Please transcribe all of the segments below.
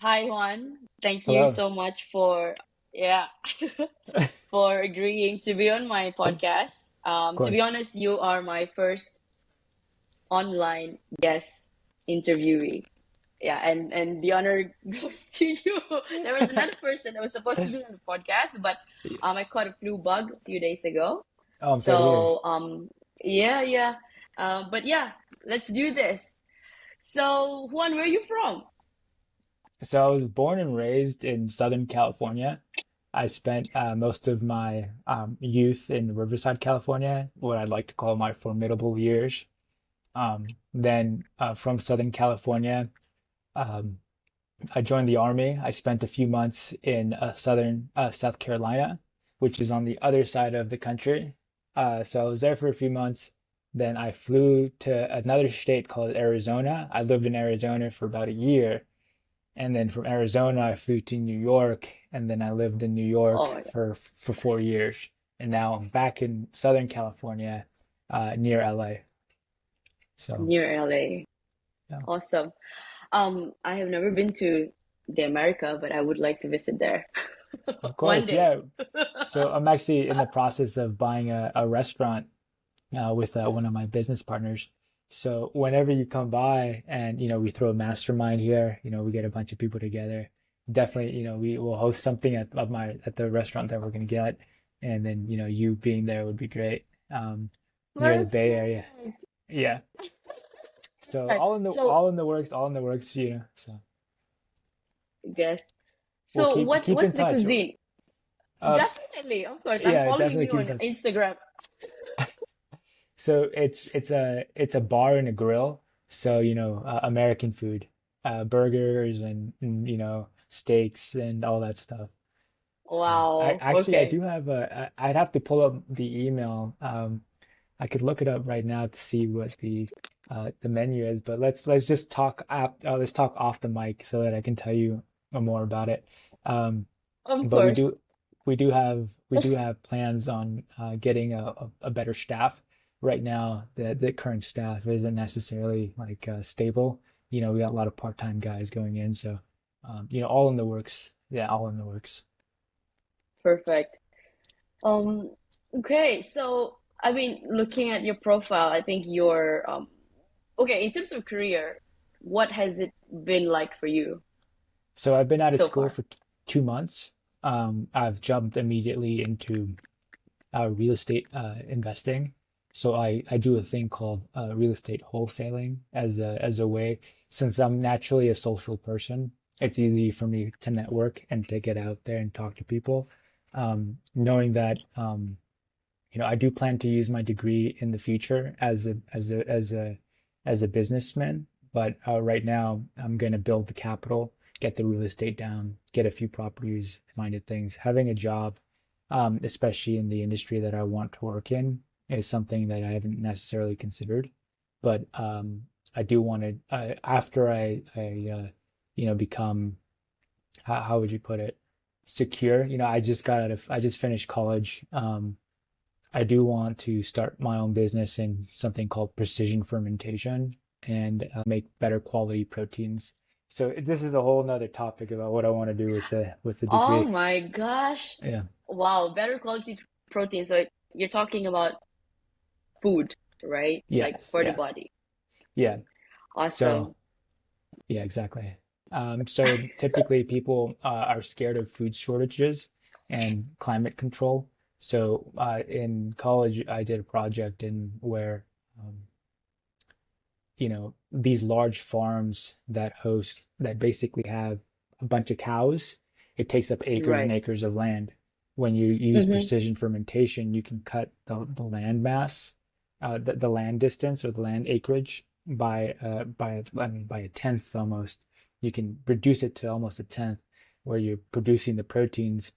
Hi Juan. Thank you Hello. so much for yeah for agreeing to be on my podcast. Of To be course. honest, you are my first online guest interviewee. Yeah, and the honor goes to you. There was another person that was supposed to be on the podcast, but I caught a flu bug a few days ago. Oh, I'm sorry to hear. So yeah, yeah. But yeah, let's do this. So Juan, where are you from? So I was born and raised in Southern California. I spent most of my youth in Riverside, California, what I'd like to call my formidable years. Then from Southern California, um, I joined the Army. I spent a few months in southern South Carolina, which is on the other side of the country. So I was there for a few months. Then I flew to another state called Arizona. I lived in Arizona for about a year. And then from Arizona, I flew to New York. And then I lived in New York Oh my God, for 4 years. And now I'm back in Southern California, near LA. So, near LA. yeah. Awesome. I have never been to the America, but I would like to visit there Of one course, day. yeah. So I'm actually in the process of buying a restaurant with one of my business partners. So whenever you come by and we throw a mastermind here, we get a bunch of people together. Definitely, we will host something at the restaurant that we're gonna get, and then you being there would be great. Near the Bay Area, Perfect. yeah. So Right. So, all in the works. So guess. we'll So, keep in what's the touch. cuisine? Uh, Definitely, of course. I'm yeah, following definitely you keep in on touch. Instagram. So it's a bar and a grill. So American food, burgers and steaks and all that stuff. So Wow. I Okay. do have I'd have to pull up the email. I could look it up right now to see what the menu is. But let's talk off the mic so that I can tell you more about it. Um, Of but course. we do have plans on getting a better staff. Right now, the current staff isn't necessarily like stable. We got a lot of part-time guys going in, so all in the works. Yeah, all in the works. Perfect. Um, okay. So, I mean, looking at your profile, I think you're okay. In terms of career, what has it been like for you So I've been out of so school far? for 2 months. I've jumped immediately into real estate investing. So I do a thing called real estate wholesaling as a way, since I'm naturally a social person, it's easy for me to network and to get out there and talk to people. Knowing that I do plan to use my degree in the future as a businessman, but right now I'm going to build the capital, get the real estate down, get a few properties, minded things. Having a job, especially in the industry that I want to work in, is something that I haven't necessarily considered. But I do want to after become how would you put it, secure. I just finished college. I do want to start my own business in something called precision fermentation and make better quality proteins. So this is a whole nother topic about what I want to do with the Oh degree. my gosh. Yeah. Wow, better quality protein. So you're talking about food, right? Like Yes. for the Yeah. body. Yeah. So Awesome. yeah, exactly. So typically people are scared of food shortages and climate control. So in college, I did a project in where um, these large farms that basically have a bunch of cows. It takes up acres and Right. acres of land. When you use Mm-hmm. precision fermentation, you can cut the land mass, the land distance or the land acreage by a tenth almost. You can reduce it to almost a tenth, where you're producing the proteins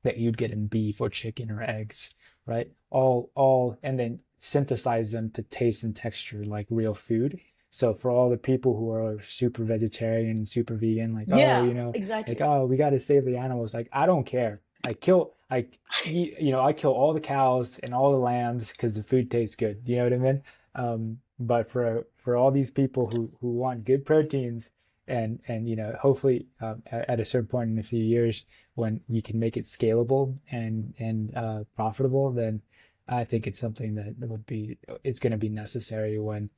that you'd get in beef or chicken or eggs, right? All, and then synthesize them to taste and texture like real food. So for all the people who are super vegetarian and super vegan, like, oh, Yeah, like, exactly. oh, we got to save the animals. Like, I don't care. I kill all the cows and all the lambs because the food tastes good. You know what I mean? But for all these people who want good proteins, and hopefully at a certain point in a few years when you can make it scalable and profitable, then I think it's something that would be it's going to be necessary when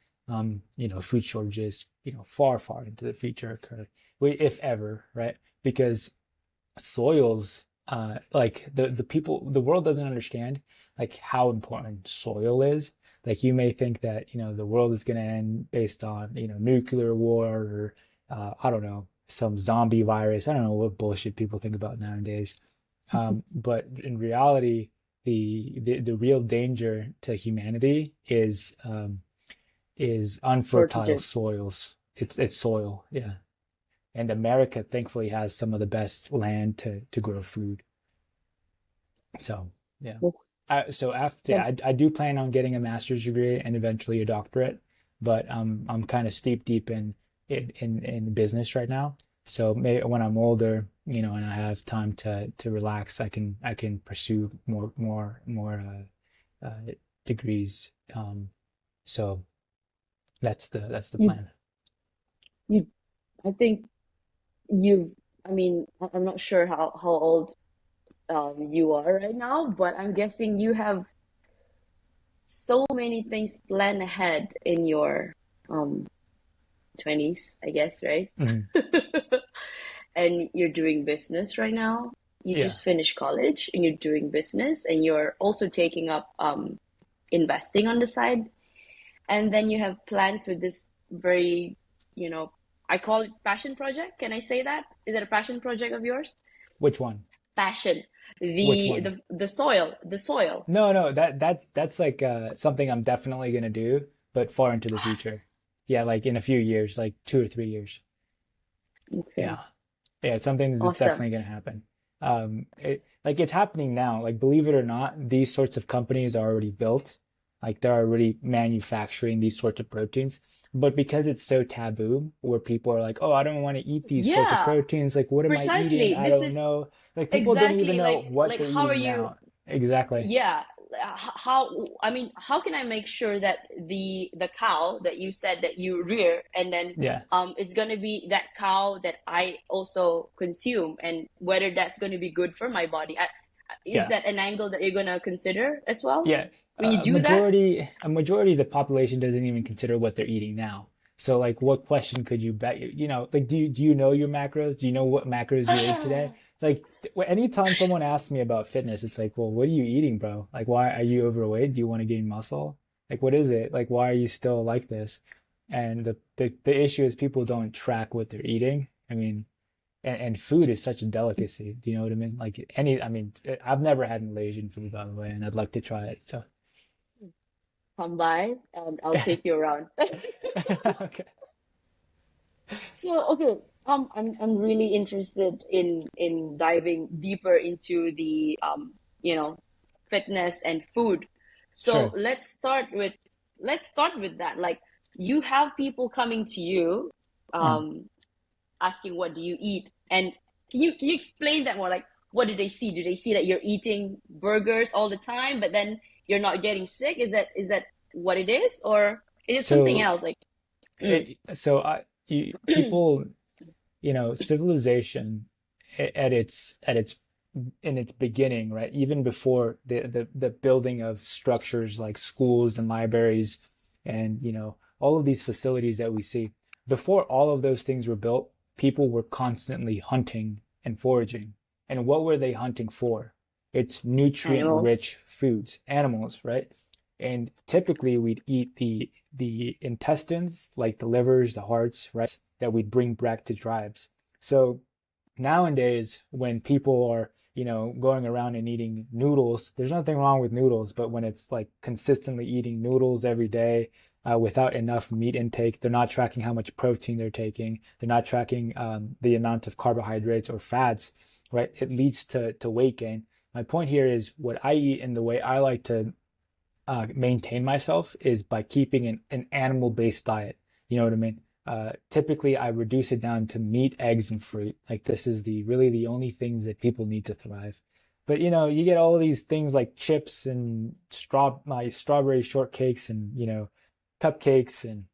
food shortages far into the future occur, if ever, right? Because soils like the world doesn't understand like how important soil is. Like you may think that the world is going to end based on nuclear war or I don't know, some zombie virus. I don't know what bullshit people think about nowadays. But in reality, the real danger to humanity is unfertile Shortages. soils. It's soil, yeah. And America thankfully has some of the best land to grow food. So yeah. So after Yeah. I do plan on getting a master's degree and eventually a doctorate, but I'm kind of steep deep in business right now. So maybe when I'm older, and I have time to relax, I can pursue more degrees. So that's the You, plan. you, I think you, I mean, I'm not sure how old you are right now, but I'm guessing you have so many things planned ahead in your um 20s, I guess, right? Mhm. And you're doing business right now. You Yeah. just finished college and you're doing business and you're also taking up investing on the side. And then you have plans with this very, you know, I call it passion project. Can I say that? Is it a passion project of yours? Which one? Passion. Which The one? the the soil, the soil. No, no, that's like something I'm definitely gonna do, but far into the future. Yeah, like in a few years, like 2 or 3 years. Okay. Yeah. Yeah, it's something that's Awesome. definitely gonna happen. Like it's happening now. Like believe it or not, these sorts of companies are already built. Like they're already manufacturing these sorts of proteins. But because it's so taboo, where people are like, "Oh, I don't want to eat these sorts of Yeah, proteins. Like, what am I eating? precisely. I This don't is know." Like people don't even exactly know what like they're how are eating you now. Exactly. yeah, how I mean, how can I make sure that the cow that you said that you rear and then Yeah. it's going to be that cow that I also consume and whether that's going to be good for my body. Is Yeah. that an angle that you're going to consider as well Yeah, when you do that? a majority of the population doesn't even consider what they're eating now. So like what question could you bet like do you know your macros? Do you know what macros you ate today? Like anytime someone asks me about fitness, it's like, well, what are you eating, bro? Like why are you overweight? Do you want to gain muscle? Like what is it? Like why are you still like this? And the issue is people don't track what they're eating. I mean, and food is such a delicacy. Do you know what I mean? Like I mean, I've never had Malaysian food, by the way, and I'd like to try it. So, Come by and I'll take you around. okay, So, okay, I'm really interested in diving deeper into the fitness and food. So sure. let's start with that. Like you have people coming to you, Uh, um, asking what do you eat, and can you explain that more? Like, what do they see? Do they see that you're eating burgers all the time, but then you're not getting sick? Is that what it is, or is it something so, else? Like, mm, people, civilization at its in its beginning, right? Even before the building of structures like schools and libraries and all of these facilities that we see, before all of those things were built, people were constantly hunting and foraging. And what were they hunting for? It's nutrient animals. rich foods, animals, right? And typically we'd eat the intestines, like the livers, the hearts, right? That we'd bring back to tribes. So nowadays when people are going around and eating noodles, there's nothing wrong with noodles, but when it's like consistently eating noodles every day without enough meat intake, they're not tracking how much protein they're taking, they're not tracking the amount of carbohydrates or fats, right? It leads to weight gain. My point here is what I eat and the way I like to maintain myself is by keeping an animal-based diet. You know what I mean? Typically, I reduce it down to meat, eggs, and fruit. Like this is the only things that people need to thrive. But you get all these things like chips and strawberry shortcakes and cupcakes and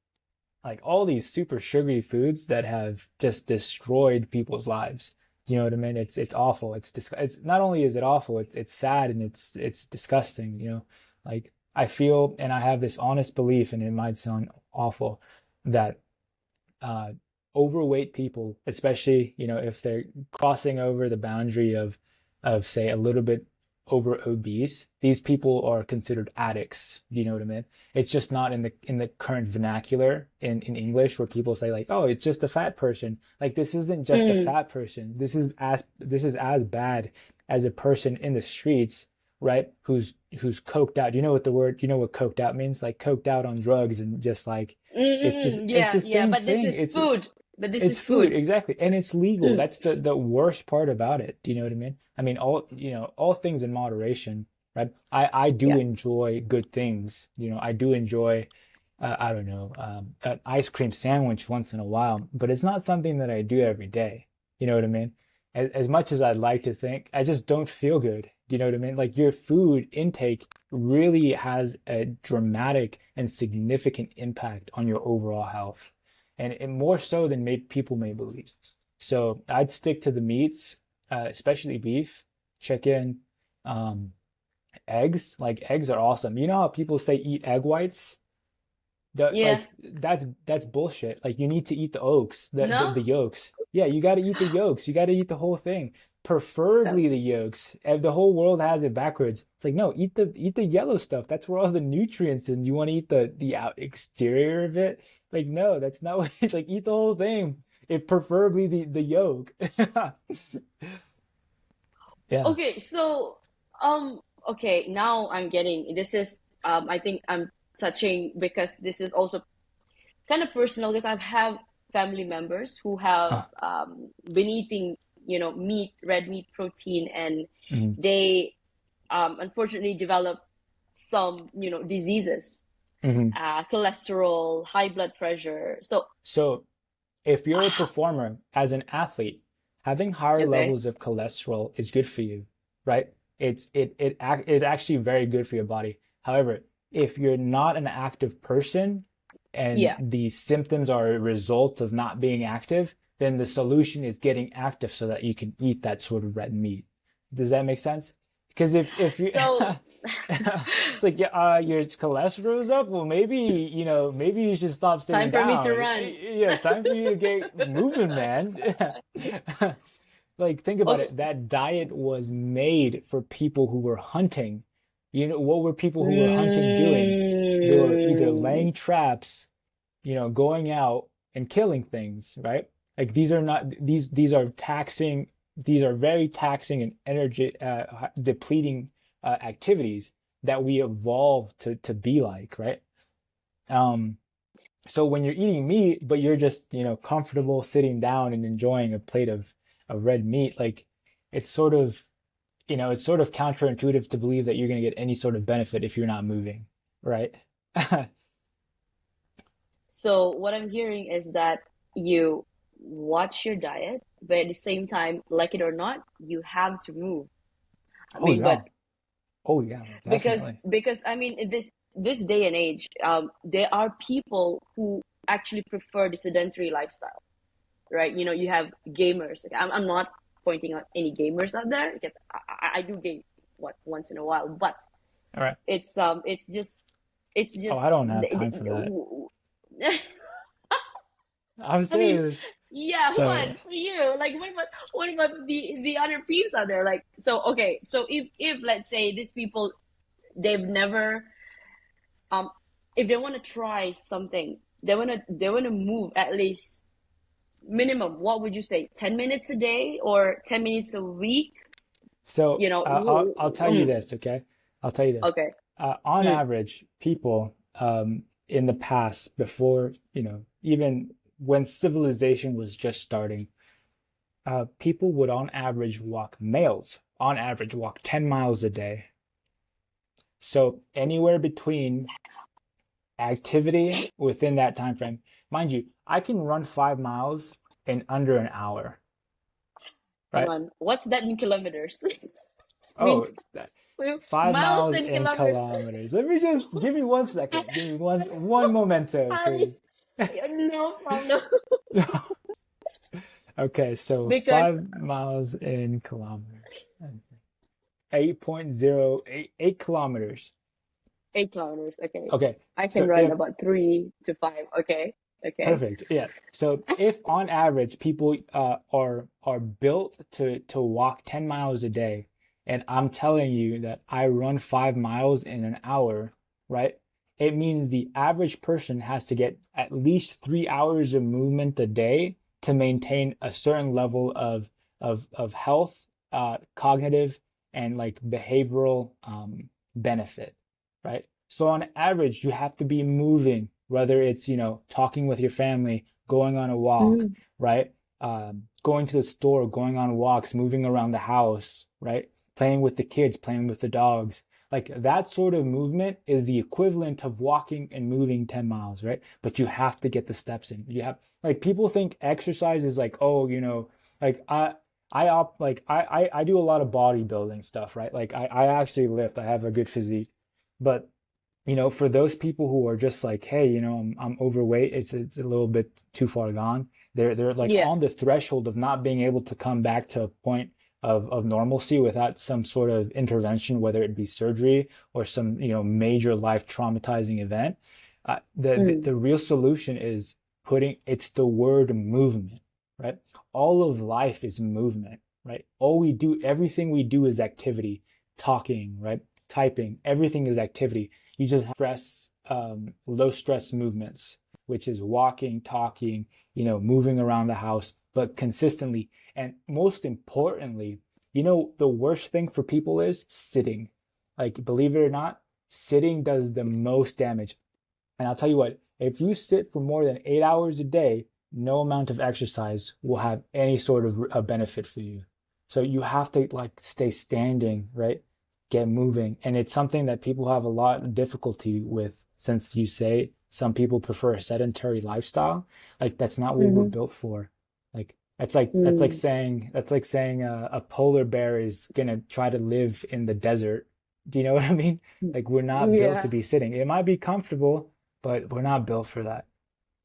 like all these super sugary foods that have just destroyed people's lives. You know what I mean? It's awful. It's not only is it awful, it's sad and it's disgusting, you know. Like I feel and I have this honest belief, and it might sound awful, that uh, overweight people, especially, you know, if they're crossing over the boundary of say a little bit over obese, these people are considered addicts. Do you know what I mean? It's just not in the current vernacular in English where people say like, oh, it's just a fat person. Like this isn't just a Mm, fat person. This is as bad as a person in the streets, right? Who's coked out. You know what coked out means? Like coked out on drugs and just like it's yeah, the yeah, same but this thing. is food. But this It's is food, food. exactly. And it's legal. Mm, That's the worst part about it. Do you know what I mean? I mean, all, you know, all things in moderation, right? I do yeah. enjoy good things. You know, I do enjoy, I don't know, an ice cream sandwich once in a while, but it's not something that I do every day. You know what I mean? As much as I'd like to think, I just don't feel good. Do you know what I mean? Like your food intake really has a dramatic and significant impact on your overall health, and more so than people may believe. So I'd stick to the meats, especially beef, chicken, um, eggs. Like eggs are awesome. You know how people say eat egg whites? Yeah. Like that's bullshit. Like you need to eat the yolks, No? the yolks. Yeah, you got to eat the yolks. You got to eat the whole thing, preferably the yolks. And the whole world has it backwards. It's like no, eat the yellow stuff. That's where all the nutrients, and you want to eat the out exterior of it. Like no, that's not what. Like eat the whole thing. It preferably the yolk. Yeah. Okay, so okay, now I'm getting this is I think I'm touching because this is also kind of personal because I have family members who have Uh, been eating, meat, red meat protein, and mhm, they unfortunately develop some, diseases, mhm. cholesterol, high blood pressure. So, So if you're a performer as an athlete, having higher okay, levels of cholesterol is good for you, right? It's actually very good for your body. However, if you're not an active person and yeah. the symptoms are a result of not being active, then the solution is getting active so that you can eat that sort of red meat. Does that make sense? Because if you So, it's like, yeah, your cholesterol's up. Well, maybe, you know, maybe you should stop sitting time for me to down. run. Yeah, it's time for you to get moving, man. Like, think about Okay. it. That diet was made for people who were hunting. You know, what were people who were hunting doing? They were either Mm. laying traps, you know, going out and killing things, right? Like these are not these are taxing. These are very taxing and energy depleting activities that we evolved to be like, right? Um, so when you're eating meat, but you're just, you know, comfortable sitting down and enjoying a plate of red meat, like it's sort of, you know, it's sort of counterintuitive to believe that you're going to get any sort of benefit if you're not moving, right? So what I'm hearing is that you watch your diet, but at the same time, like it or not, you have to move. I Oh mean, yeah. but Oh yeah, because definitely. because I mean, in this day and age, there are people who actually prefer the sedentary lifestyle, right? You have gamers. Like, I'm not pointing out any gamers out there because I do game once in a while, but All right. it's Oh, just I don't have time for that. I'm I mean, serious. yeah, So, Juan, for you, like, what about the other peeps out there? Like, so okay, so if let's say these people, they've never, um, if they want to try something, they wanna move at least minimum. What would you say? 10 minutes a day or 10 minutes a week? so I'll tell you Mm, this, okay? I'll tell you this. okay. On Mm, average, people in the past, before, you know, even when civilization was just starting, people would on average walk, males on average walk 10 miles a day. So anywhere between activity within that time frame. Mind you, I can run 5 miles in under an hour, hang right? on. What's that in kilometers? I mean, Oh, 5 Miles miles and in kilometers. kilometers. Let me just give me 1 second. Give me one I'm one so memento, sorry. please. No problem. Okay, so Because 5 miles in kilometers. 8.08 kilometers. 8 kilometers. Okay, so Okay, I can so run if about 3 to 5. Okay, okay. perfect, yeah. So if on average people are built to walk 10 miles a day, and I'm telling you that I run 5 miles in an hour, right? It means the average person has to get at least 3 hours of movement a day to maintain a certain level of health, cognitive, and like behavioral benefit, right? So on average, you have to be moving, whether it's, talking with your family, going on a walk, Mm, right? Going to the store, going on walks, moving around the house, right? Playing with the kids, playing with the dogs. Like that sort of movement is the equivalent of walking and moving 10 miles, right? But you have to get the steps in. You have, like, people think exercise is like, oh, like I do a lot of bodybuilding stuff, right? Like I actually lift. I have a good physique. But for those people who are just like, hey, I'm overweight, it's a little bit too far gone. They're like yeah. on the threshold of not being able to come back to a point of normalcy without some sort of intervention, whether it be surgery or some, major life traumatizing event. Mm, The real solution is it's the word movement, right? All of life is movement, right? Everything we do is activity, talking, right? Typing, everything is activity. You just stress, low stress movements, which is walking, talking, moving around the house, but consistently. And most importantly, the worst thing for people is sitting. Like, believe it or not, sitting does the most damage. And I'll tell you what, if you sit for more than 8 hours a day, no amount of exercise will have any sort of a benefit for you. So you have to like stay standing, right? Get moving. And it's something that people have a lot of difficulty with, since you say some people prefer a sedentary lifestyle. Like that's not what we're mm-hmm, built for. Like mm, that's like saying a polar bear is gonna try to live in the desert. Do you know what I mean? Like we're not built to yeah. be sitting. It might be comfortable, but we're not built for that,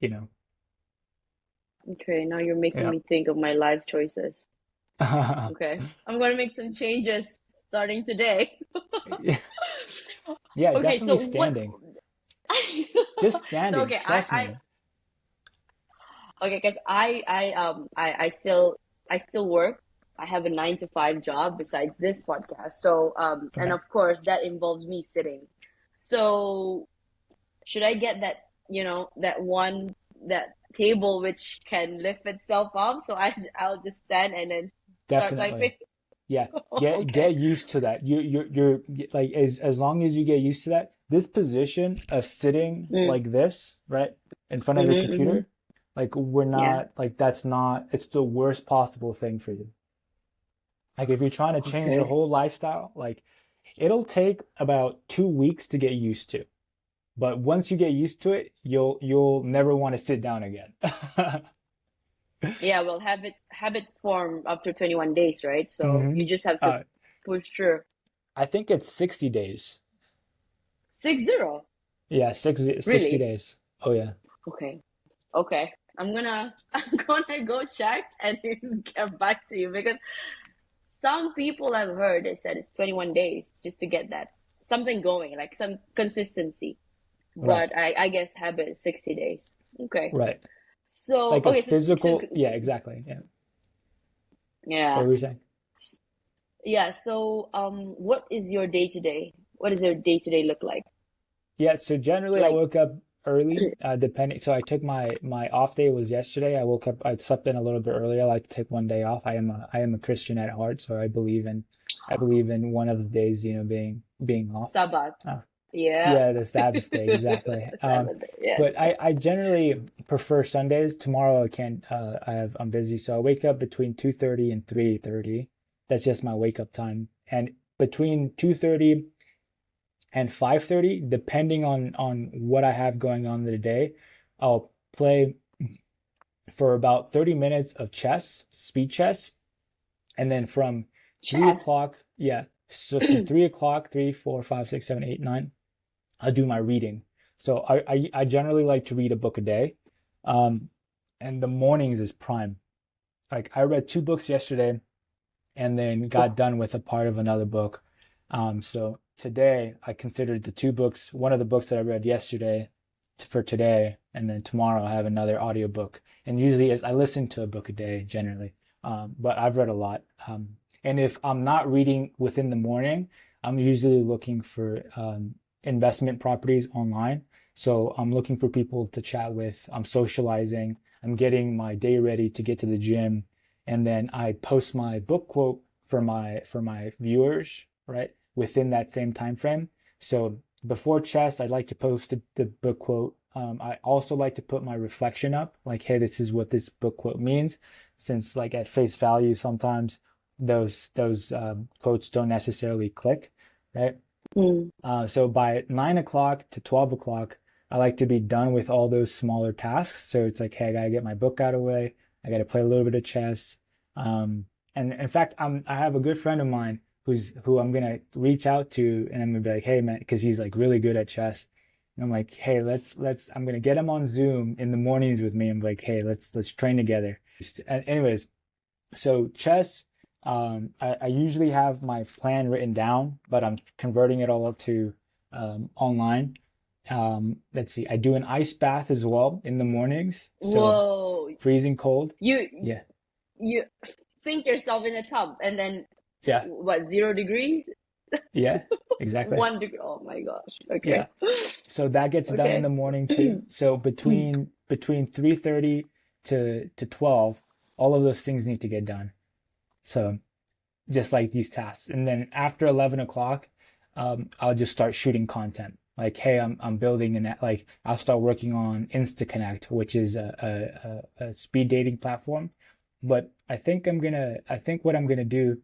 you know. Okay, now you're making Yeah. me think of my life choices. Okay, I'm gonna make some changes starting today. Yeah, yeah, Okay, definitely so what? standing. Just So standing, okay, trust me. okay, because I still work. I have a 9 to 5 job besides this podcast. So and Okay. of course that involves me sitting. So should I get that, that table which can lift itself up? So I'll just stand and then start typing. Definitely. Yeah. Okay. Get used to that. You're like, as long as you get used to that, this position of sitting Mm, like this, right, in front of your mm-hmm, mm-hmm. computer, like we're Yeah. not like that's not it's the worst possible thing for you. Like if you're trying to change your Okay. whole lifestyle, like it'll take about 2 weeks to get used to. But once you get used to it, you'll never want to sit down again. Yeah, well, habit form after 21 days, right? So hmm you just have to Uh, push through. I think it's 60 days. 6-0. Yeah, 60 Really? days. Oh yeah. Okay. Okay. I'm gonna go check and get back to you because some people I've heard they said it's 21 days just to get that something going, like some consistency. Right. But I guess habit is 60 days. Okay. Right. So Like a okay, so physical, yeah, exactly. Yeah. What yeah. were you saying? Yeah, so what is your day to day? What does your day to day look like? Yeah, so generally I Like woke up early, depending. So I took my off day was yesterday. I slept in a little bit early. I like to take one day off. I am a Christian at heart, so I believe in one of the days, being off. Sabbath. Uh, Yeah. yeah, the Sabbath day, exactly. Sabbath. Yeah. But I generally prefer Sundays. Tomorrow I can't. I'm busy, so I wake up between 2:30 and 3:30. That's just my wake up time, and between 2:30 and 5:30, depending on what I have going on in the day, I'll play for about 30 minutes of chess, speed chess, and then from three Chess. o'clock, yeah, So from 3 o'clock, 3, 4, 5, 6, 7, 8, 9, I'll do my reading. So I generally like to read a book a day. Um, and the mornings is prime. Like I read 2 books yesterday and then got done with a part of another book. So today I considered the 2 books, one of the books that I read yesterday for today, and then tomorrow I have another audiobook. And usually I listen to a book a day generally. But I've read a lot. And if I'm not reading within the morning, I'm usually looking for investment properties online. So I'm looking for people to chat with. I'm socializing. I'm getting my day ready to get to the gym, and then I post my book quote for my viewers, right, within that same time frame. So before chess, I'd like to post the book quote. I also like to put my reflection up, like, hey, this is what this book quote means, since like at face value, sometimes those quotes don't necessarily click, right? Mm. So by 9 o'clock to 12 o'clock, I like to be done with all those smaller tasks. So it's like, hey, I gotta get my book out of the way. I gotta play a little bit of chess. And in fact, I have a good friend of mine who I'm gonna reach out to, and I'm gonna be like, hey man, because he's like really good at chess. And I'm like, hey, let's I'm gonna get him on Zoom in the mornings with me. I'm like, hey, let's train together. Anyways, so chess, I usually have my plan written down, but I'm converting it all up to online. Let's see, I do an ice bath as well in the mornings. So Whoa. freezing cold. You Yeah. you sink yourself in a tub and then Yeah. what, 0 degrees? Yeah. Exactly. 1 degree. Oh my gosh. Yeah. Okay. So that gets done in Okay. the morning too. So between 3:30 to 12, all of those things need to get done. So just like these tasks. And then after 11 o'clock, I'll just start shooting content. Like, hey, I'm building like I'll start working on InstaConnect, which is a speed dating platform. But I think what I'm gonna do,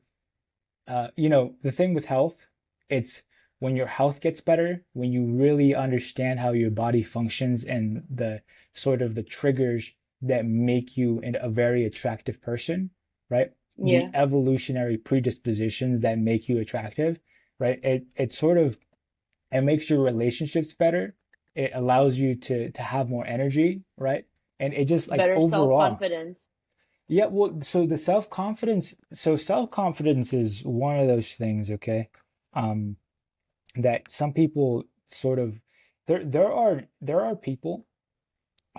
the thing with health, it's when your health gets better, when you really understand how your body functions and the sort of the triggers that make you a very attractive person, right? The Yeah. evolutionary predispositions that make you attractive, right? It sort of it makes your relationships better. It allows you to have more energy, right? And it just like Better overall, self-confidence. yeah, well, so self-confidence is one of those things, okay? Um, that some people sort of there are people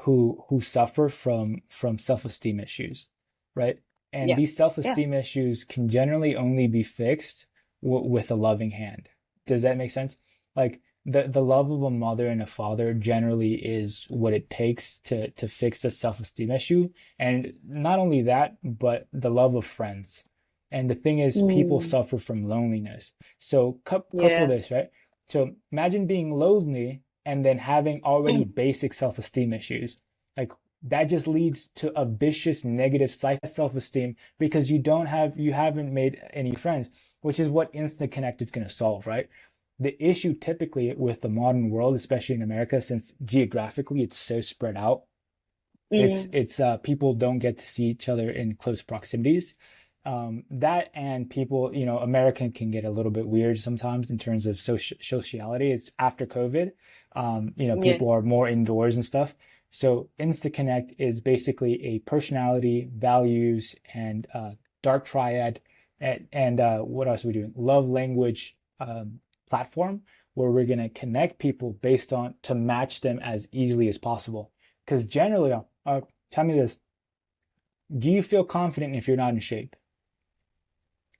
who suffer from self-esteem issues, right? And Yeah. these Yeah. self-esteem issues can generally only be fixed with a loving hand. Does that make sense? Like the love of a mother and a father generally is what it takes to fix a self-esteem issue. And not only that, but the love of friends. And the thing is, people Mm. suffer from loneliness. So couple Yeah. this, right? So imagine being lonely and then having already basic self-esteem issues. Like that just leads to a vicious negative cycle of self-esteem because you haven't made any friends, which is what Instant Connect is going to solve, right? The issue typically with the modern world, especially in America, since geographically it's so spread out, Mm. it's people don't get to see each other in close proximities. That and people, American can get a little bit weird sometimes in terms of sociality. It's after COVID. Yeah. People are more indoors and stuff. So InstaConnect is basically a personality, values, and dark triad, and what else are we doing? Love language platform where we're gonna connect people based on to match them as easily as possible. Because generally, tell me this: do you feel confident if you're not in shape?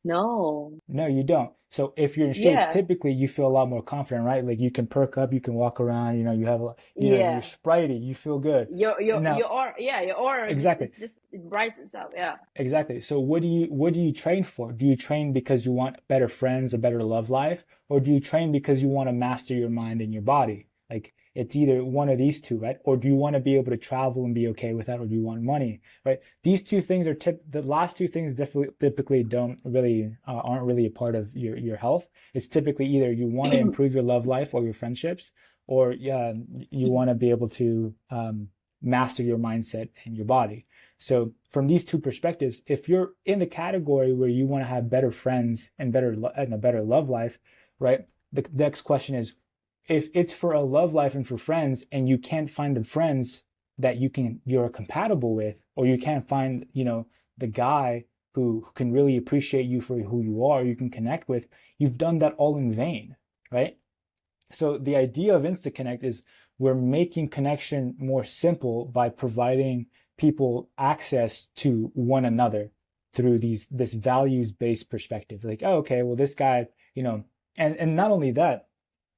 No. No, you don't. So if you're in shape, Yeah. typically you feel a lot more confident, right? Like you can perk up, you can walk around, you have you're Yeah. spritey, you feel good. Now, Your aura, yeah, your aura just exactly, it brightens up. Yeah. exactly. So what do you train for? Do you train because you want better friends, a better love life, or do you train because you want to master your mind and your body? Like it's either one of these two, right? Or do you want to be able to travel and be okay with that, or do you want money, right? These two things are the last two things definitely typically don't really aren't really a part of your health. It's typically either you want to improve your love life or your friendships, or you want to be able to master your mindset and your body. So from these two perspectives, if you're in the category where you want to have better friends and a better love life, right? The next question is, if it's for a love life and for friends, and you can't find the friends that you're compatible with, or you can't find, the guy who can really appreciate you for who you are, you can connect with, you've done that all in vain, right? So the idea of InstaConnect is we're making connection more simple by providing people access to one another through this values-based perspective. Like, oh, okay, well, this guy, and not only that,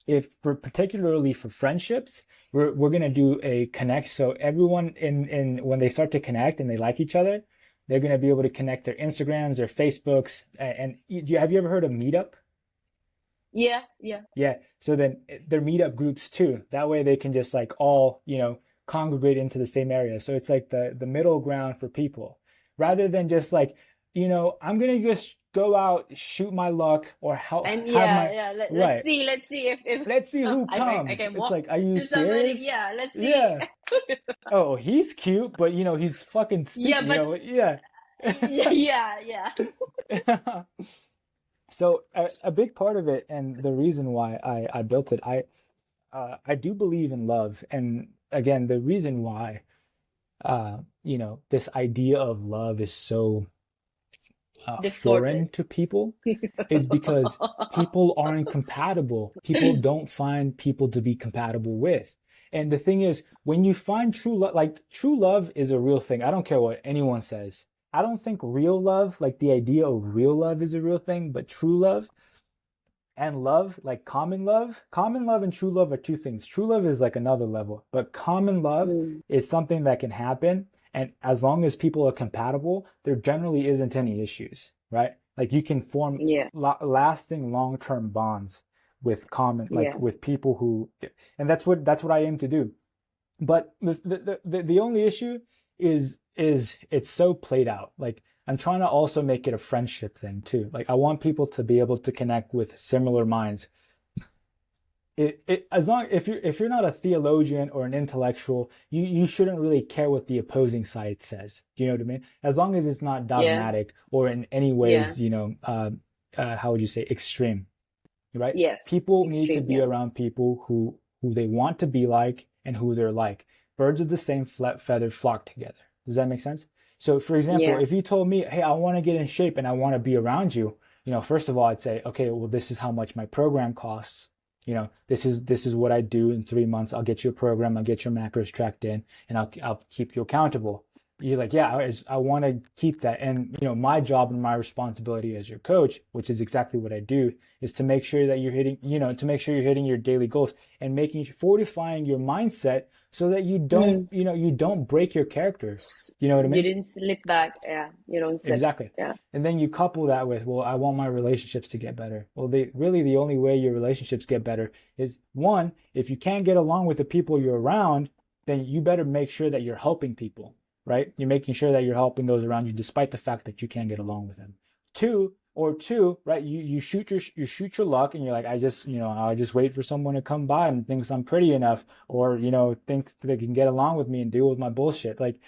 if for particularly for friendships, we're gonna do a connect. So everyone in when they start to connect and they like each other, they're gonna be able to connect their Instagrams, their Facebooks, and have you ever heard of Meetup? Yeah, yeah. Yeah. So then they're meetup groups too. That way they can just like all, congregate into the same area. So it's like the middle ground for people. Rather than just like, I'm gonna just go out, shoot my luck, or And have yeah, my yeah. Let's right. see, let's see if Let's see who I comes. can It's walk like, are you to somebody. serious? Yeah, let's see. Yeah. Oh, he's cute, but he's fucking Yeah, stupid, but yeah. yeah, yeah, yeah. So a big part of it, and the reason why I built it, I do believe in love, and again, the reason why this idea of love is so foreign Distorted. to people is because people aren't compatible. People don't find people to be compatible with. And the thing is, when you find true love, like true love is a real thing. I don't care what anyone says. I don't think real love, like the idea of real love is a real thing, but true love and love, like common love and true love are two things. True love is like another level, but common love Mm, is something that can happen. And as long as people are compatible, there generally isn't any issues, right? Like you can form yeah, lasting long-term bonds with yeah, with people who, and that's what I aim to do. But the only issue is it's so played out. Like I'm trying to also make it a friendship thing too. Like I want people to be able to connect with similar minds. It as long if you're not a theologian or an intellectual, you shouldn't really care what the opposing side says. Do you know what I mean? As long as it's not yeah, dogmatic or in any yeah. ways, how would you say, extreme, right? Yes, People need to extreme. be Yeah, around people who they want to be like and who they're like. Birds of the same feather flock together. Does that make sense? So, for example, yeah. if you told me, "Hey, I want to get in shape and I want to be around you," first of all, I'd say, "Okay, well, this is how much my program costs. This is what I do in 3 months. I'll get you a program. I'll get your macros tracked in, and I'll keep you accountable." You're like, yeah, I want to keep that. And, my job and my responsibility as your coach, which is exactly what I do, is to make sure that you're hitting, your daily goals and fortifying your mindset so that Mm. you don't break your character. You know what I You mean? didn't slip back. Yeah, you don't slip. Exactly. Yeah. And then you couple that with, well, I want my relationships to get better. Well, really the only way your relationships get better is, one, if you can't get along with the people you're around, then you better make sure that you're helping people, right? You're making sure that you're helping those around you despite the fact that you can't get along with them. Two, right? You shoot your luck and you're like, I just wait for someone to come by and thinks I'm pretty enough, or thinks they can get along with me and deal with my bullshit. Like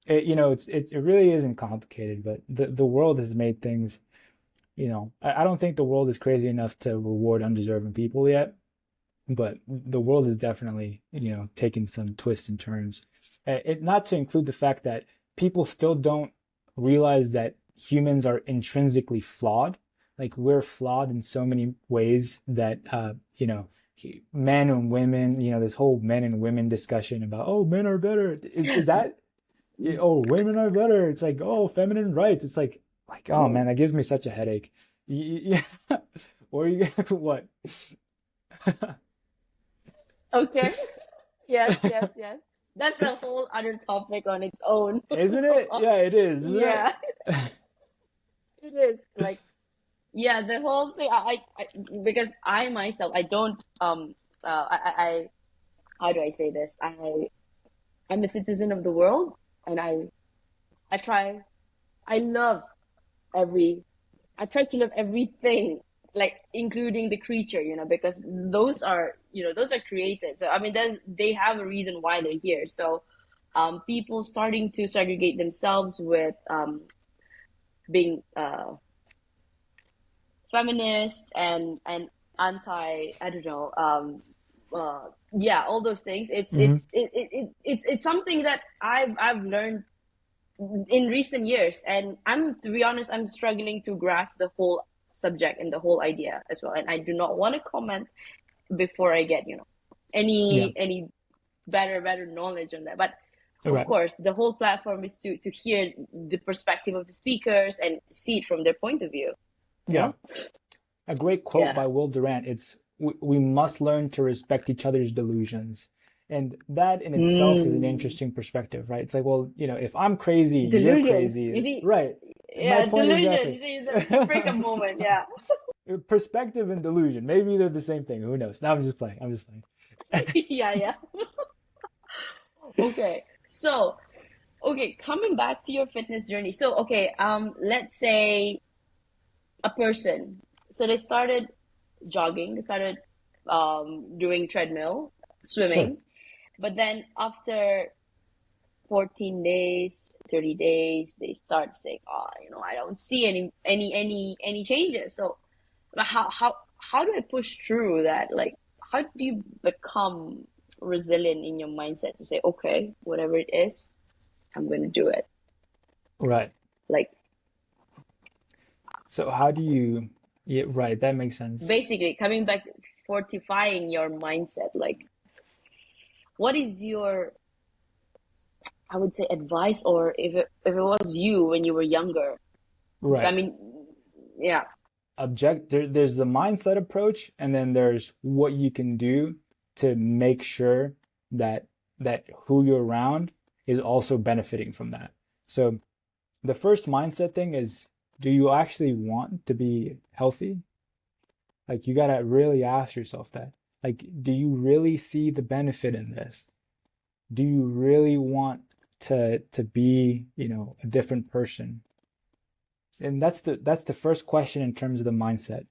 it really isn't complicated, but the world has made things, I don't think the world is crazy enough to reward undeserving people yet, but the world is definitely, taking some twists and turns. Not to include the fact that people still don't realize that humans are intrinsically flawed. Like we're flawed in so many ways that, men and women, this whole men and women discussion about, oh, men are better. Is that oh, women are better. It's like, oh, feminine rights. It's like, oh man, that gives me such a headache. Yeah. Or you what? Okay. Yes, yes, yes. That's a whole other topic on its own. Isn't it? Yeah, it is, isn't Yeah, it? it is. Like, yeah, the whole thing. Because I myself, I don't. How do I say this? I'm a citizen of the world, and I try. I love every I try to love everything, like including the creature, because those are created. So I mean, they have a reason why they're here. So people starting to segregate themselves with being feminist and anti, I don't know, yeah, all those things. Hmm. It's something that I've learned in recent years, and I'm, to be honest, I'm struggling to grasp the whole subject and the whole idea as well. And I do not want to comment before I get, Yeah. any better knowledge on that. But of Right. course, the whole platform is to hear the perspective of the speakers and see it from their point of view. You Yeah. know? A great quote Yeah. by Will Durant. It's we must learn to respect each other's delusions. And that in itself is an Mm. interesting perspective, right? It's like, well, if I'm crazy, you're Delusions. You crazy. see, Right. My yeah, point delusion. exactly. You see, the freak a moment. Yeah. Perspective and delusion. Maybe they're the same thing. Who knows? No, I'm just playing. I'm just playing. Yeah, yeah. Okay. So, okay, coming back to your fitness journey. So, okay, let's say a person. So they started jogging, they started doing treadmill, Sure. swimming, but then after 14 days, 30 days, they start saying, "Oh, I don't see any changes." So, how do I push through that? Like, how do you become resilient in your mindset to say, "Okay, whatever it is, I'm going to do it." Right. Like, So how do you, yeah, right, that makes sense. basically coming back, fortifying your mindset. Like, what is your, I would say, advice, or if it was you when you were younger? I Right. mean, yeah. There's the mindset approach, and then there's what you can do to make sure that who you're around is also benefiting from that. So the first mindset thing is, do you actually want to be healthy? Like, you gotta really ask yourself that. Like, do you really see the benefit in this? Do you really want to be, a different person? And that's the first question in terms of the mindset.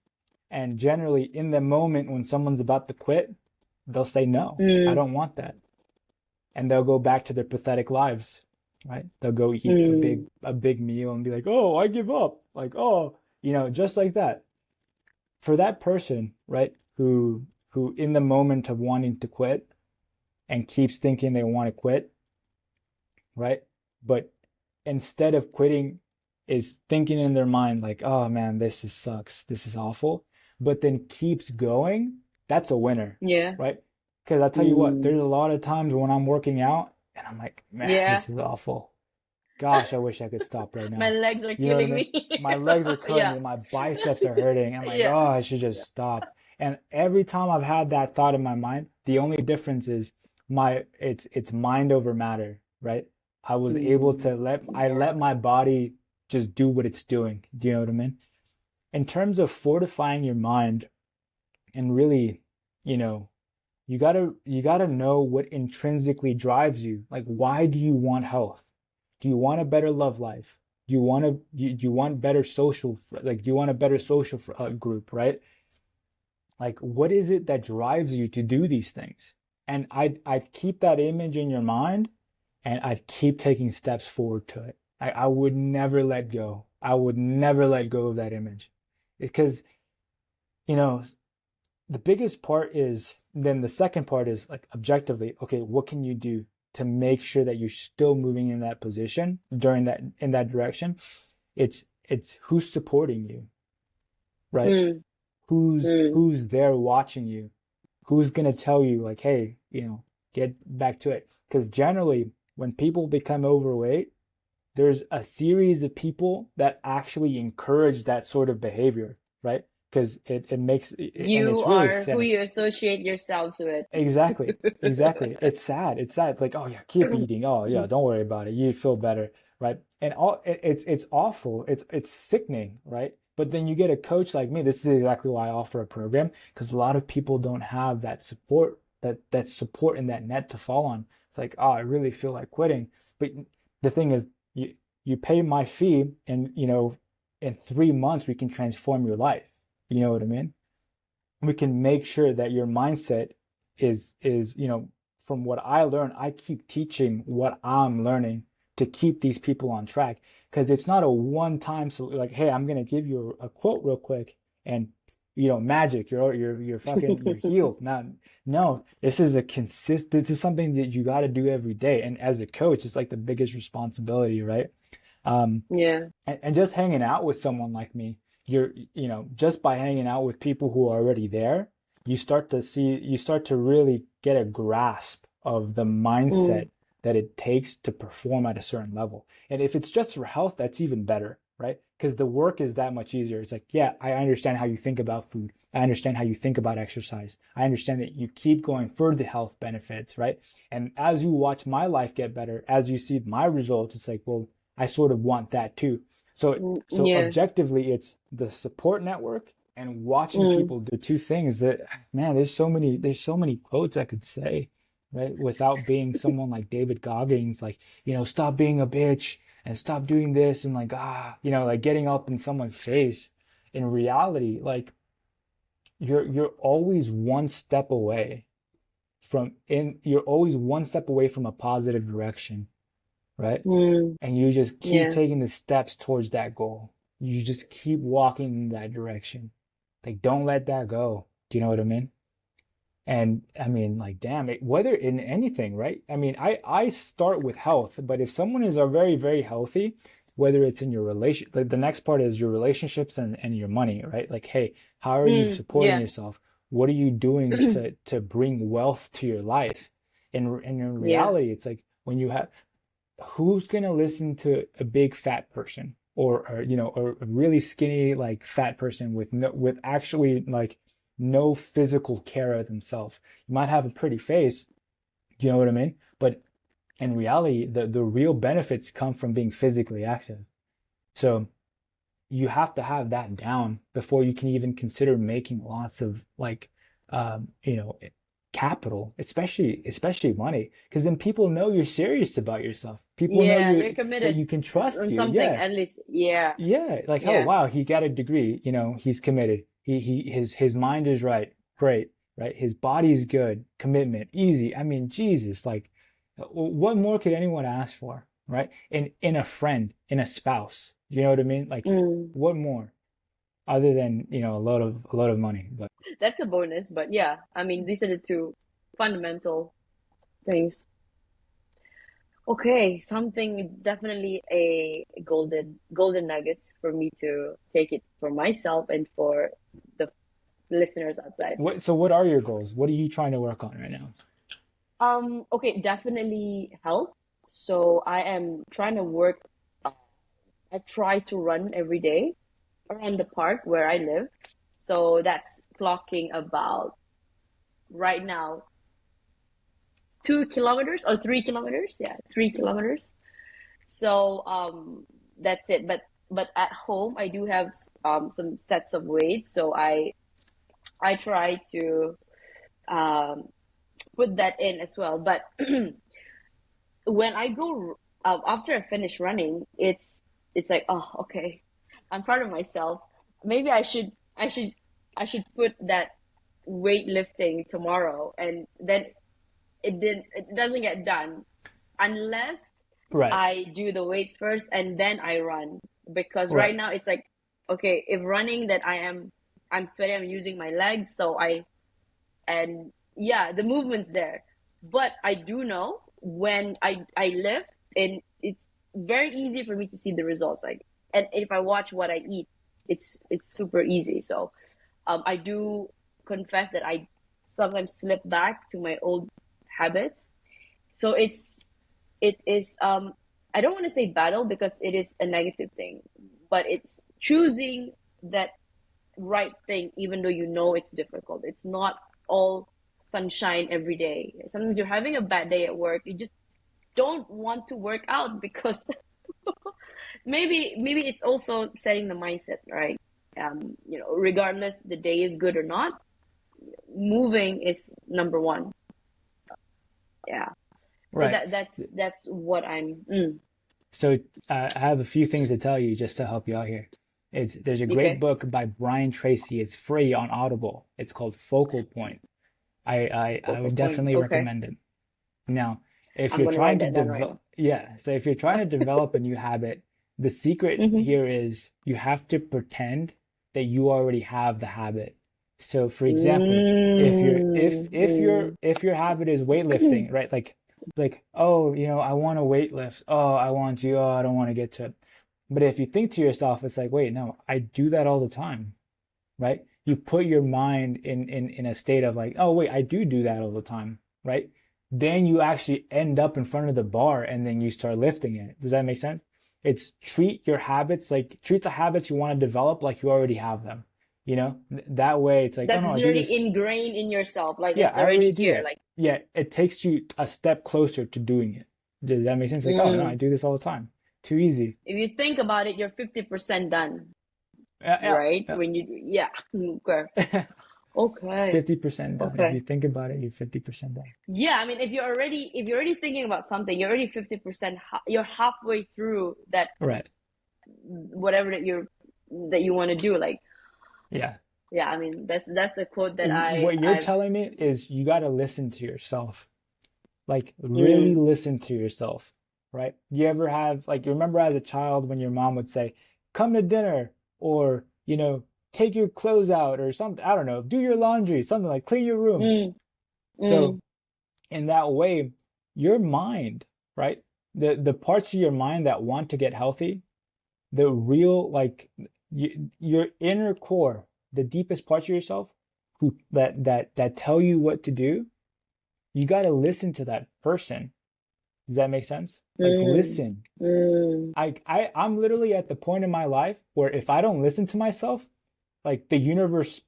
And generally, in the moment when someone's about to quit, they'll say, no, I Mm, don't want that. And they'll go back to their pathetic lives, right? They'll go eat a big mm, a big meal and be like, oh, I give up. Like, oh, just like that. For that person, right, who in the moment of wanting to quit and keeps thinking they want to quit, right? But instead of quitting, is thinking in their mind like, oh man, sucks, this is awful, but then keeps going, that's a winner, yeah. right? Because I'll tell you what, Mm, there's a lot of times when I'm working out and I'm like, man, yeah. this is awful. Gosh, I wish I could stop right My now. legs are You know what I killing mean? me. My legs are killing Yeah. me, my biceps are hurting. I'm like, Yeah. oh, I should just stop. And every time I've had that thought in my mind, the only difference is it's mind over matter, right? I was able to Mm, I yeah. let my body just do what it's doing. Do you know what I mean? In terms of fortifying your mind and really, you know, you gotta know what intrinsically drives you. Like, why do you want health? Do you want a better love life? Do you want better social, like, do you want a better social group, right? Like, what is it that drives you to do these things? And I'd keep that image in your mind, and I'd keep taking steps forward to it. I would never let go. I would never let go of that image, because you know the biggest part is, then the second part is like, objectively, okay, what can you do to make sure that you're still moving in that position during that in that direction? It's who's supporting you, right? Mm, mm, Who's there watching you? Who's gonna tell you like, hey, get back to it? Because generally, when people become overweight, there's a series of people that actually encourage that sort of behavior, right? Because it makes and you it's really are who sad. you associate yourselves with. Exactly. Exactly. It's sad. It's sad. It's like, oh yeah, keep eating. Oh yeah, don't worry about it. You feel better, right? And it's awful. It's sickening, right? But then you get a coach like me. This is exactly why I offer a program, because a lot of people don't have that support, that support and that net to fall on. It's like, oh, I really feel like quitting. But the thing is, you pay my fee, and in 3 months we can transform your life. You know what I mean? We can make sure that your mindset is from what I learn, I keep teaching what I'm learning to keep these people on track. Because it's not a one time, so like, hey, I'm gonna give you a quote real quick, and magic, you're fucking, you're healed. Now, no, this is a this is something that you got to do every day. And as a coach, it's like the biggest responsibility, right? Um, Yeah. and just hanging out with someone like me, just by hanging out with people who are already there, you start to really get a grasp of the Mm, mindset that it takes to perform at a certain level. And if it's just for health, that's even better, right? Because the work is that much easier. It's like, yeah, I understand how you think about food. I understand how you think about exercise. I understand that you keep going for the health benefits, right? And as you watch my life get better, as you see my results, it's like, well, I sort of want that too. So yeah. objectively, it's the support network and watching Mm, people do two things that, man, there's so many quotes I could say, right? Without being someone like David Goggins, like, stop being a bitch and stop doing this and like, like getting up in someone's face. In reality, like you're always one step away you're always one step away from a positive direction, right? mm, And you just keep yeah. taking the steps towards that goal. You just keep walking in that direction. Like, don't let that go. Do you know what I mean? And I mean, like, damn it, whether in anything, right? I mean, I start with health, but if someone is very, very healthy, whether it's in your relation, like the next part is your relationships and your money, right? Like, hey, how are you supporting Yeah. yourself? What are you doing to bring wealth to your life? And in Yeah. reality, it's like when you have who's gonna listen to a big fat person or a really skinny like fat person with no, with actually like no physical care of themselves. You might have a pretty face, do you know what I mean? But in reality, the real benefits come from being physically active. So you have to have that down before you can even consider making lots of like um, you know capital, especially money, because then people know you're serious about yourself. People know Yeah, you're you that committed you can trust on you. something Yeah, at least. Yeah. yeah, like, oh Yeah. wow, he got a degree, he's committed. His mind is right. Great, right? His body's good. Commitment, easy. I mean, Jesus, like what more could anyone ask for, right? In a friend, in a spouse. You know what I mean? Like Mm. what more other than, a lot of money. But That's a bonus, but yeah, I mean, these are the two fundamental things. Okay, something definitely a golden nuggets for me to take it for myself and for the listeners outside. what are your goals? What are you trying to work on right now? Okay, definitely health. So I am trying to work. uh, I try to run every day around the park where I live. So that's clocking about right now 2 kilometers or 3 kilometers. Yeah, 3 kilometers. So that's it. But at home I do have some sets of weights. So I try to um put that in as well. But when I go after I finish running, it's like, oh, okay, I'm proud of myself. Maybe I should put that weightlifting tomorrow, and then it doesn't get done unless Right, I do the weights first and then I run. Because right right, now it's like, okay, if running, that I'm sweating, I'm using my legs, so I and yeah, the movement's there. But I do know when I lift, and it's very easy for me to see the results. Like, and if I watch what I eat, it's super easy. So I do confess that I sometimes slip back to my old habits. So it is I don't want to say battle because it is a negative thing, but it's choosing that right thing even though you know it's difficult. It's not all sunshine every day. Sometimes you're having a bad day at work. You just don't want to work out because maybe it's also setting the mindset, right? Regardless the day is good or not, moving is number one. Yeah. So right. that's what I'm So I have a few things to tell you just to help you out here. There's a great okay. book by Brian Tracy. It's free on Audible. It's called Focal Point. I Focal would point. definitely Okay. recommend it. Now, if I'm you're gonna trying write to that down right now. develop, yeah, so if you're trying to develop a new habit, the secret Mm-hmm. here is you have to pretend that you already have the habit. So, for example, Mm-hmm. if your habit is weightlifting, right? Like, oh, I want to weightlift. Oh, I want to. Oh, I don't want to get to it. But if you think to yourself, it's like, wait, no, I do that all the time, right? You put your mind in a state of like, oh wait, I do that all the time, right? Then you actually end up in front of the bar and then you start lifting it. Does that make sense? It's treat the habits you want to develop like you already have them. That way it's like, oh no, That's I do already this. ingrained in yourself. Like Yeah, it's I already already do here. that. Like, Yeah, it takes you a step closer to doing it. Does that make sense? Like, oh no, I mm, do this all the time. Too easy. if you think about it, you're 50% done, Yeah, right? yeah, When you, yeah. Okay. yeah. Okay. 50% done. If Okay. you think about it, you're 50% done. Yeah, I mean, if you're already thinking about something, you're already 50%, you're halfway through that, Right. whatever that you want to do. Like, Yeah. yeah, I mean, that's a quote that What you're I've, telling me is you got to listen to yourself. Like, really mm, listen to yourself, right? You ever have, like, you remember as a child when your mom would say, come to dinner, or, take your clothes out, or something, I don't know, do your laundry, something like clean your room. mm, So, mm, in that way, your mind, right? The parts of your mind that want to get healthy, the real like your inner core, the deepest parts of yourself who that tell you what to do, you got to listen to that person. Does that make sense? Like mm, listen. mm. I'm literally at the point in my life where if I don't listen to myself, like the universe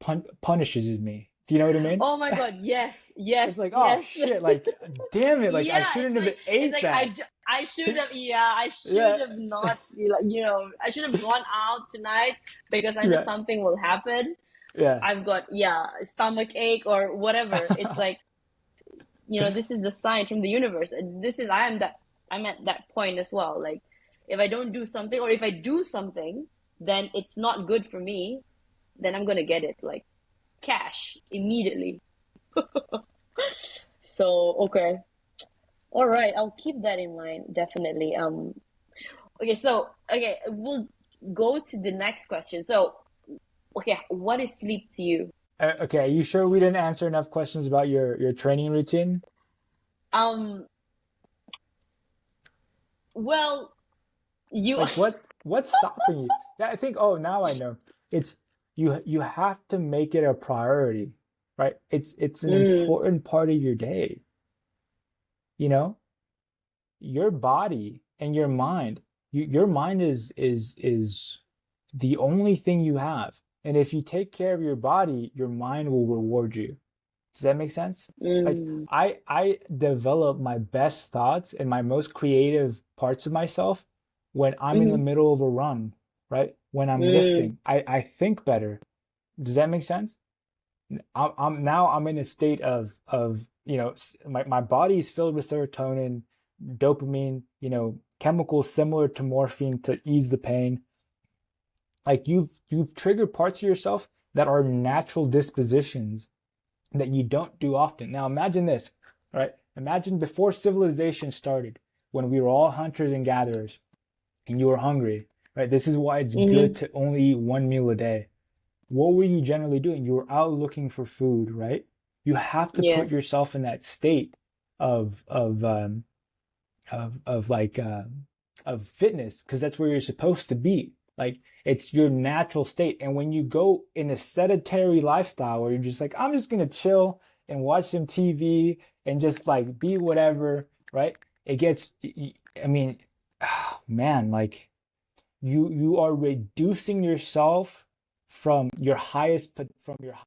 punishes me. Do you know what I mean? Oh my God, yes, yes, It's like, oh yes. shit, like damn it, like I Yeah, shouldn't have it's ate like that. I should have, yeah, I should Yeah, have not, like, I should have gone out tonight because I know yeah, something will happen. yeah. I've got, yeah, stomach ache or whatever. It's like, this is the sign from the universe. And this is, I'm at that point as well. Like, if I don't do something, or if I do something, then it's not good for me, then I'm gonna get it like cash immediately. So, okay. All right, I'll keep that in mind, definitely. Okay, so okay, we'll go to the next question. So, okay, what is sleep to you? Okay, are you sure we didn't answer enough questions about your training routine? Um, well, you Like what's stopping you? Yeah, I think, oh, now I know. It's you have to make it a priority, right? It's an mm, important part of your day, you know? Your body and your mind. Your mind is the only thing you have. And if you take care of your body, your mind will reward you. Does that make sense? Like mm, I develop my best thoughts and my most creative parts of myself when I'm in the mm, middle of a run, right? When I'm mm, lifting. I think better. Does that make sense? I'm in a state of my body is filled with serotonin, dopamine, chemicals similar to morphine to ease the pain. Like you've triggered parts of yourself that are natural dispositions that you don't do often. Now imagine this, right? Imagine before civilization started, when we were all hunters and gatherers and you were hungry, right? This is why it's good mm, to only eat one meal a day. What were you generally doing? You were out looking for food, right? You have to yeah, put yourself in that state of of like of fitness because that's where you're supposed to be. Like it's your natural state. And when you go in a sedentary lifestyle where you're just like, I'm just gonna chill and watch some TV and just like be whatever, right? It gets, I mean, oh, man, like you are reducing yourself from your highest from your